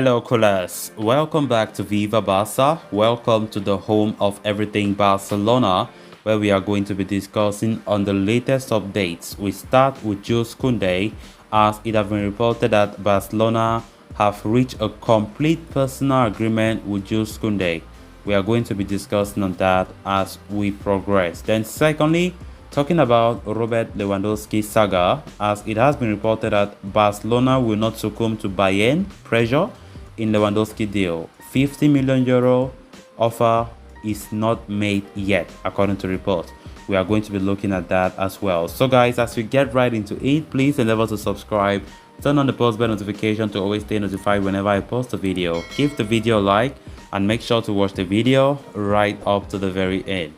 Hello, coolers. Welcome back to Viva Barca. Welcome to the home of everything Barcelona, where we are going to be discussing on the latest updates. We start with Jules Kounde, as it has been reported that Barcelona have reached a complete personal agreement with Jules Kounde. We are going to be discussing on that as we progress. Then secondly, talking about Robert Lewandowski saga, as it has been reported that Barcelona will not succumb to Bayern pressure in Lewandowski deal. €50 million offer is not made yet, according to reports. We are going to be looking at that as well. So guys, as we get right into it, please endeavor to subscribe, turn on the post bell notification to always stay notified whenever I post a video. Give the video a like and make sure to watch the video right up to the very end.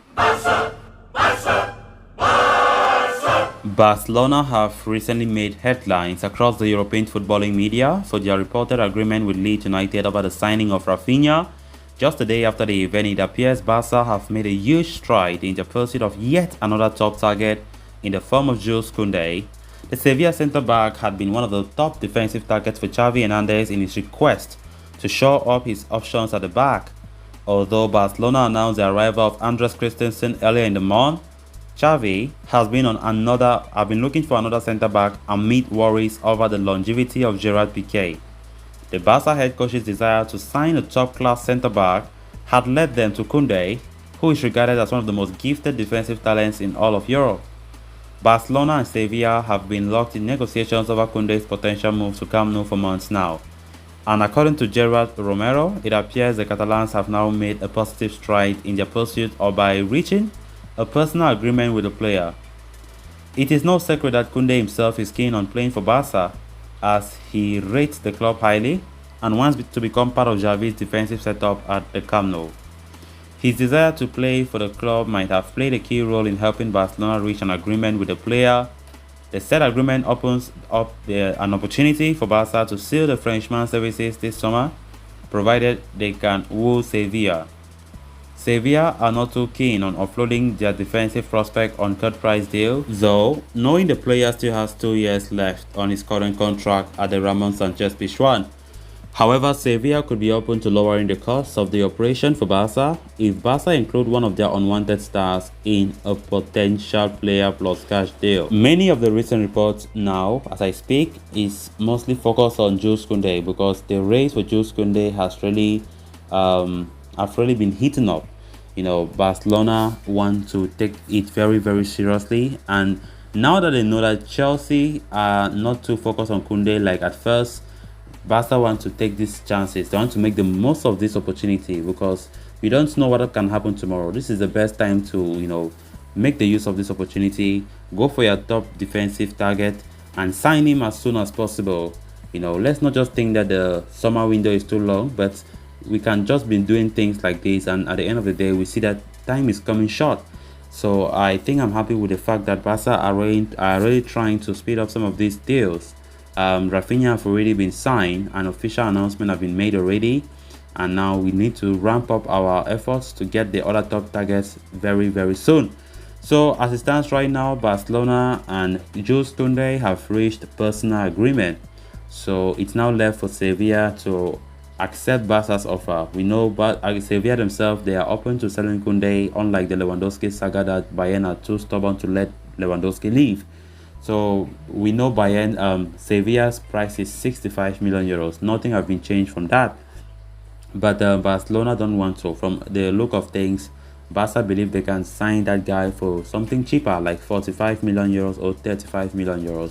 Barcelona have recently made headlines across the European footballing media for their reported agreement with Leeds United over the signing of Rafinha. Just a day after the event, it appears Barca have made a huge stride in the pursuit of yet another top target in the form of Jules Kounde. The Sevilla centre-back had been one of the top defensive targets for Xavi Hernandez in his request to shore up his options at the back. Although Barcelona announced the arrival of Andres Christensen earlier in the month, Xavi has been looking for another centre-back amid worries over the longevity of Gerard Piqué. The Barca head coach's desire to sign a top-class centre-back had led them to Kounde, who is regarded as one of the most gifted defensive talents in all of Europe. Barcelona and Sevilla have been locked in negotiations over Kounde's potential move to Camp Nou for months now. And according to Gerard Romero, it appears the Catalans have now made a positive stride in their pursuit or by reaching a personal agreement with the player. It is no secret that Kounde himself is keen on playing for Barca, as he rates the club highly and wants to become part of Xavi's defensive setup at the Camp Nou. His desire to play for the club might have played a key role in helping Barcelona reach an agreement with the player. The said agreement opens up an opportunity for Barca to seal the Frenchman's services this summer, provided they can woo Sevilla. Sevilla are not too keen on offloading their defensive prospect on cut-price deal, though knowing the player still has 2 years left on his current contract at the Ramon Sanchez Pizjuan. However, Sevilla could be open to lowering the cost of the operation for Barca if Barca include one of their unwanted stars in a potential player plus cash deal. Many of the recent reports now, as I speak, is mostly focused on Jules Kounde because the race for Jules Kounde has really been heating up. Barcelona want to take it very, very seriously, and now that they know that Chelsea are not too focused on Kounde like at first, Barca want to take these chances. They want to make the most of this opportunity because we don't know what can happen tomorrow. This is the best time to, make the use of this opportunity, go for your top defensive target and sign him as soon as possible. Let's not just think that the summer window is too long, but we can just be doing things like this, and at the end of the day we see that time is coming short. So I think I'm happy with the fact that Barca are really trying to speed up some of these deals. Rafinha have already been signed, an official announcement have been made already, and now we need to ramp up our efforts to get the other top targets very, very soon. So as it stands right now, Barcelona and Jules Kounde have reached personal agreement, so it's now left for Sevilla to accept Barca's offer. We know but Sevilla themselves, they are open to selling Kounde, unlike the Lewandowski saga that Bayern are too stubborn to let Lewandowski leave. So we know Bayern, Sevilla's price is €65 million. Nothing have been changed from that. But Barcelona don't want to. From the look of things, Barca believe they can sign that guy for something cheaper, like €45 million or €35 million.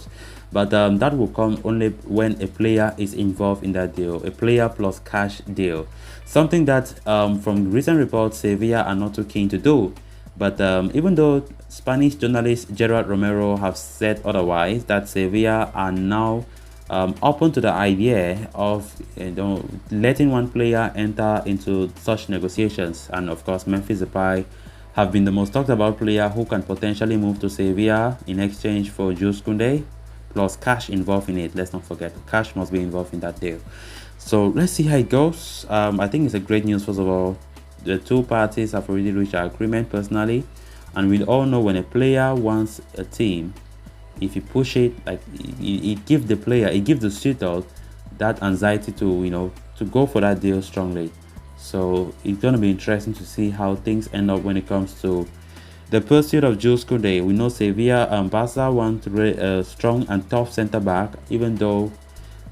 But that will come only when a player is involved in that deal, a player plus cash deal. Something that from recent reports, Sevilla are not too keen to do. But even though Spanish journalist Gerard Romero have said otherwise, that Sevilla are now open to the idea of letting one player enter into such negotiations. And of course, Memphis Depay have been the most talked about player who can potentially move to Sevilla in exchange for Jules Kounde, plus cash involved in it. Let's not forget, cash must be involved in that deal. So let's see how it goes. I think it's a great news. First of all, the two parties have already reached an agreement personally, and we all know when a player wants a team, if you push it, like it gives the player, it gives the suitor that anxiety to to go for that deal strongly. So it's going to be interesting to see how things end up when it comes to the pursuit of Jules Kounde. We know Sevilla and Barca want a strong and tough centre back, even though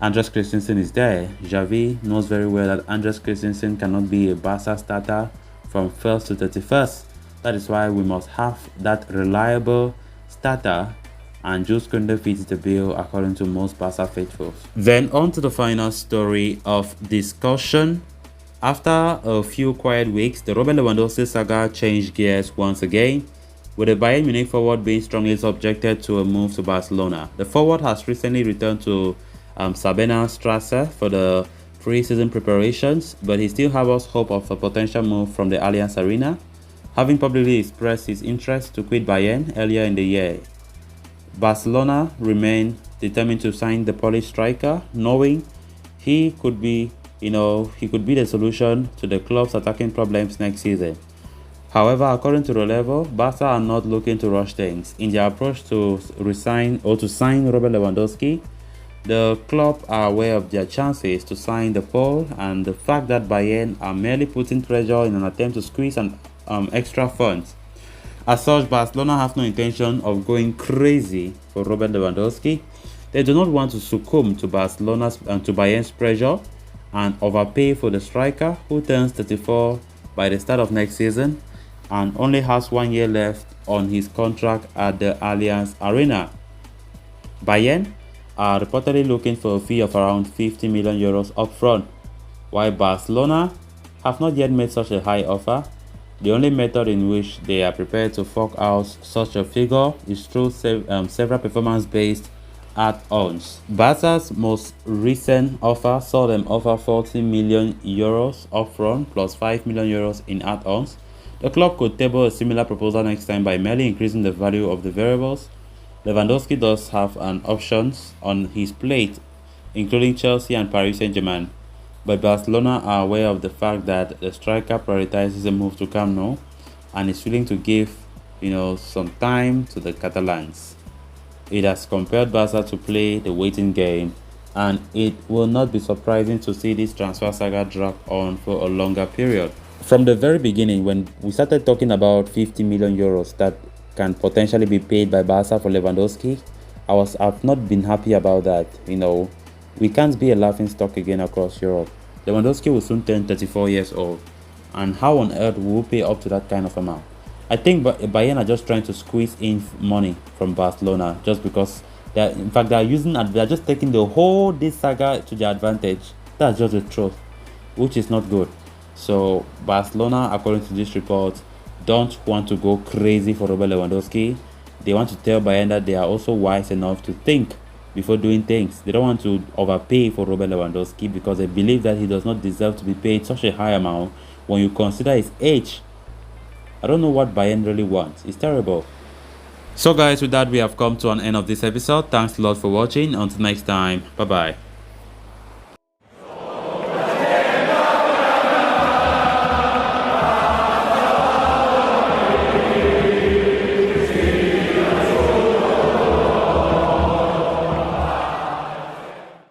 Andres Christensen is there. Xavi knows very well that Andres Christensen cannot be a Barca starter from 1st to 31st. That is why we must have that reliable starter, and Jules Kounde fits the bill according to most Barca faithfuls. Then on to the final story of discussion. After a few quiet weeks, the Robert Lewandowski saga changed gears once again, with the Bayern Munich forward being strongly subjected to a move to Barcelona. The forward has recently returned to Sabena Strasse for the pre-season preparations, but he still harbors hope of a potential move from the Allianz Arena, having publicly expressed his interest to quit Bayern earlier in the year. Barcelona remain determined to sign the Polish striker, knowing he could be the solution to the club's attacking problems next season. However, according to Relevo, Barca are not looking to rush things. In their approach to sign Robert Lewandowski, the club are aware of their chances to sign the Pole and the fact that Bayern are merely putting pressure in an attempt to squeeze extra funds. As such, Barcelona have no intention of going crazy for Robert Lewandowski. They do not want to succumb to Barcelona's and to Bayern's pressure and overpay for the striker, who turns 34 by the start of next season and only has 1 year left on his contract at the Allianz Arena. Bayern are reportedly looking for a fee of around 50 million euros up front, while Barcelona have not yet made such a high offer. The only method in which they are prepared to fork out such a figure is through several performance-based add-ons. Barca's most recent offer saw them offer 40 million euros upfront plus 5 million euros in add-ons. The club could table a similar proposal next time by merely increasing the value of the variables. Lewandowski does have options on his plate, including Chelsea and Paris Saint-Germain, but Barcelona are aware of the fact that the striker prioritizes a move to Camp Nou and is willing to give some time to the Catalans. It has compelled Barca to play the waiting game, and it will not be surprising to see this transfer saga drag on for a longer period. From the very beginning, when we started talking about 50 million euros that can potentially be paid by Barca for Lewandowski, I've not been happy about that. We can't be a laughingstock again across Europe. Lewandowski will soon turn 34 years old, and how on earth will we pay up to that kind of amount? I think Bayern are just trying to squeeze in money from Barcelona just because they're just taking the whole this saga to their advantage. That's just the truth, which is not good. So Barcelona, according to this report, don't want to go crazy for Robert Lewandowski. They want to tell Bayern that they are also wise enough to think before doing things. They don't want to overpay for Robert Lewandowski because they believe that he does not deserve to be paid such a high amount when you consider his age. I don't know what Bayern really wants. It's terrible. So guys, with that we have come to an end of this episode. Thanks a lot for watching. Until next time, bye bye.